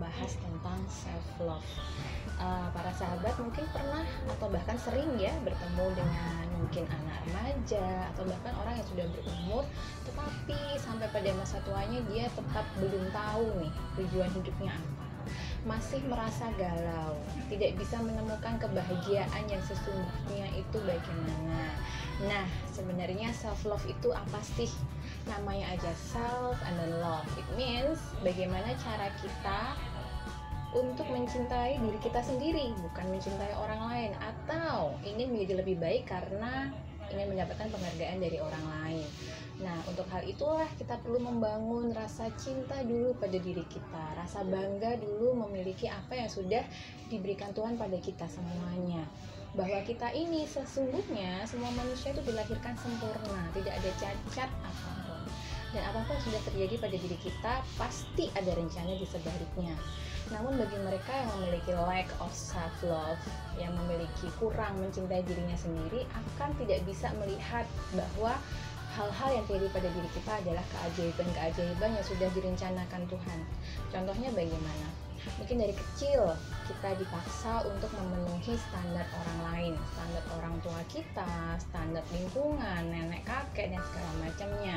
membahas tentang self love. Para sahabat mungkin pernah atau bahkan sering ya bertemu dengan mungkin anak remaja atau bahkan orang yang sudah berumur, tetapi sampai pada masa tuanya dia tetap belum tahu nih tujuan hidupnya apa. Masih merasa galau, tidak bisa menemukan kebahagiaan yang sesungguhnya itu bagaimana. Nah, sebenarnya self love itu apa sih? Namanya aja self and then love. It means bagaimana cara kita untuk mencintai diri kita sendiri, bukan mencintai orang lain, atau ingin menjadi lebih baik karena ingin mendapatkan penghargaan dari orang lain. Nah, untuk hal itulah kita perlu membangun rasa cinta dulu pada diri kita, rasa bangga dulu memiliki apa yang sudah diberikan Tuhan pada kita semuanya. Bahwa kita ini sesungguhnya semua manusia itu dilahirkan sempurna, tidak ada cacat apapun. Dan apapun yang sudah terjadi pada diri kita pasti ada rencana di sebaliknya. Namun bagi mereka yang memiliki lack of self love, yang memiliki kurang mencintai dirinya sendiri, akan tidak bisa melihat bahwa hal-hal yang terjadi pada diri kita adalah keajaiban-keajaiban yang sudah direncanakan Tuhan. Contohnya bagaimana? Mungkin dari kecil kita dipaksa untuk memenuhi standar orang lain, standar orang tua kita, standar lingkungan, nenek kakek dan segala macamnya,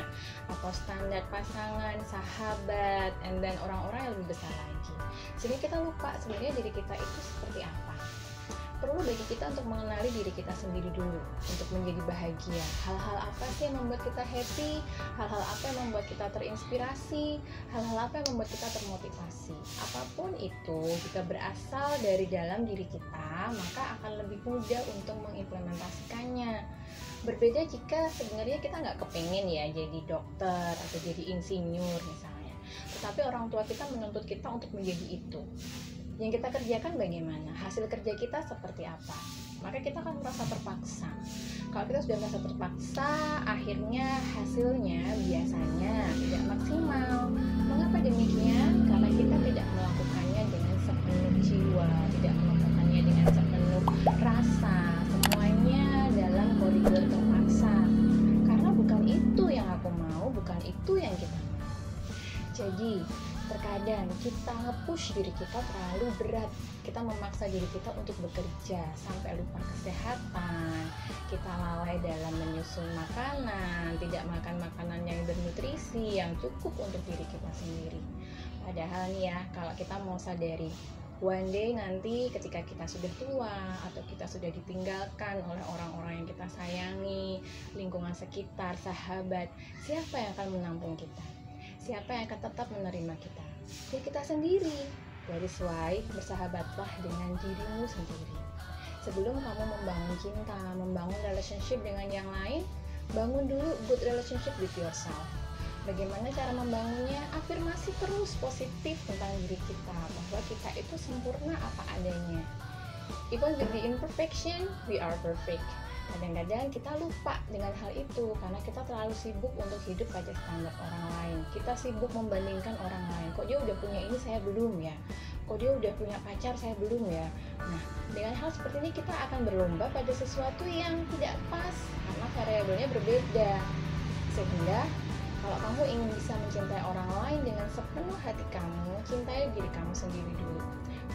atau standar pasangan, sahabat, dan orang-orang yang lebih besar lagi. Sehingga kita lupa sebenarnya diri kita itu seperti apa. Perlu bagi kita untuk mengenali diri kita sendiri dulu, untuk menjadi bahagia. Hal-hal apa sih yang membuat kita happy? Hal-hal apa yang membuat kita terinspirasi? Hal-hal apa yang membuat kita termotivasi? Apapun itu, jika berasal dari dalam diri kita, maka akan lebih mudah untuk mengimplementasikannya. Berbeda jika sebenarnya kita nggak kepengen ya jadi dokter atau jadi insinyur misalnya, tetapi orang tua kita menuntut kita untuk menjadi itu. Yang kita kerjakan bagaimana? Hasil kerja kita seperti apa? Maka kita akan merasa terpaksa. Kalau kita sudah merasa terpaksa, akhirnya hasilnya biasanya tidak maksimal. Mengapa demikian? Karena kita tidak melakukannya dengan sepenuh jiwa, tidak melakukannya dengan sepenuh rasa, semuanya dalam koridor terpaksa. Karena bukan itu yang aku mau, bukan itu yang kita mau. Jadi, terkadang kita nge-push diri kita terlalu berat. Kita memaksa diri kita untuk bekerja sampai lupa kesehatan. Kita lalai dalam menyusun makanan, tidak makan makanan yang bernutrisi, yang cukup untuk diri kita sendiri. Padahal nih ya, kalau kita mau sadari, one day nanti ketika kita sudah tua atau kita sudah ditinggalkan oleh orang-orang yang kita sayangi, lingkungan sekitar, sahabat, siapa yang akan menampung kita? Siapa yang akan tetap menerima kita? Ya kita sendiri. That's why bersahabatlah dengan dirimu sendiri. Sebelum kamu membangun cinta, membangun relationship dengan yang lain, bangun dulu good relationship with yourself. Bagaimana cara membangunnya? Afirmasi terus positif tentang diri kita, bahwa kita itu sempurna apa adanya. Even with the imperfection, we are perfect. Kadang-kadang kita lupa dengan hal itu karena kita terlalu sibuk untuk hidup pada standar orang lain. Kita sibuk membandingkan orang lain. Kok dia udah punya ini, saya belum ya? Kok dia udah punya pacar, saya belum ya? Nah, dengan hal seperti ini kita akan berlomba pada sesuatu yang tidak pas karena variabelnya berbeda. Sehingga kalau kamu ingin bisa mencintai orang lain dengan sepenuh hati kamu, cintai diri kamu sendiri dulu.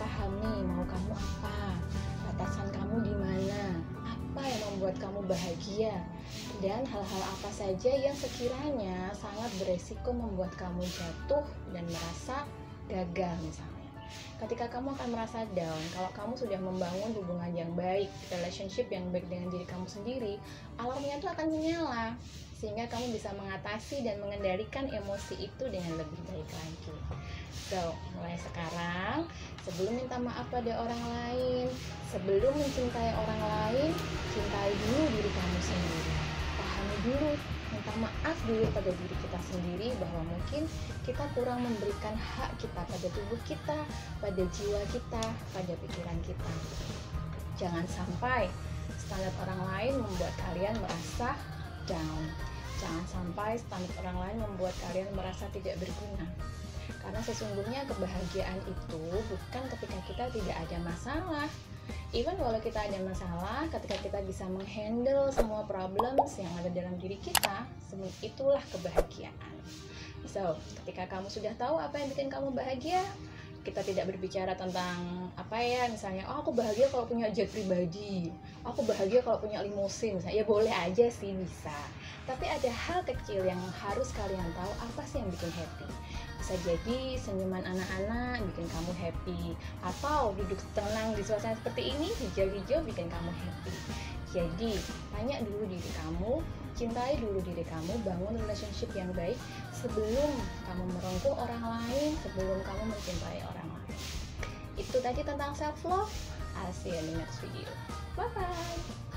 Pahami mau kamu apa, batasan kamu di mana, apa yang membuat kamu bahagia, dan hal-hal apa saja yang sekiranya sangat beresiko membuat kamu jatuh dan merasa gagal misalnya. Ketika kamu akan merasa down, kalau kamu sudah membangun hubungan yang baik, relationship yang baik dengan diri kamu sendiri, alarmnya itu akan menyala, sehingga kamu bisa mengatasi dan mengendalikan emosi itu dengan lebih baik lagi. So, mulai sekarang, sebelum minta maaf pada orang lain, sebelum mencintai orang lain, cintai dulu diri kamu sendiri. Pahami dulu, minta maaf dulu pada diri kita sendiri bahwa mungkin kita kurang memberikan hak kita pada tubuh kita, pada jiwa kita, pada pikiran kita. Jangan sampai standar orang lain membuat kalian merasa down. Jangan sampai standar orang lain membuat kalian merasa tidak berguna. Karena sesungguhnya kebahagiaan itu bukan ketika kita tidak ada masalah. Even walau kita ada masalah, ketika kita bisa menghandle semua problems yang ada dalam diri kita, itulah kebahagiaan. So, ketika kamu sudah tahu apa yang bikin kamu bahagia, kita tidak berbicara tentang apa ya, misalnya aku bahagia kalau punya jet pribadi, aku bahagia kalau punya limosin misalnya. Ya boleh aja sih, bisa, tapi ada hal kecil yang harus kalian tahu, apa sih yang bikin happy. Bisa jadi senyuman anak-anak bikin kamu happy, atau duduk tenang di suasana seperti ini hijau-hijau bikin kamu happy. Jadi tanya dulu diri kamu, cintai dulu diri kamu, bangun relationship yang baik sebelum kamu merengkuh orang lain, sebelum kamu mencintai orang lain. Itu tadi tentang self love. I'll see you in the next video. Bye bye.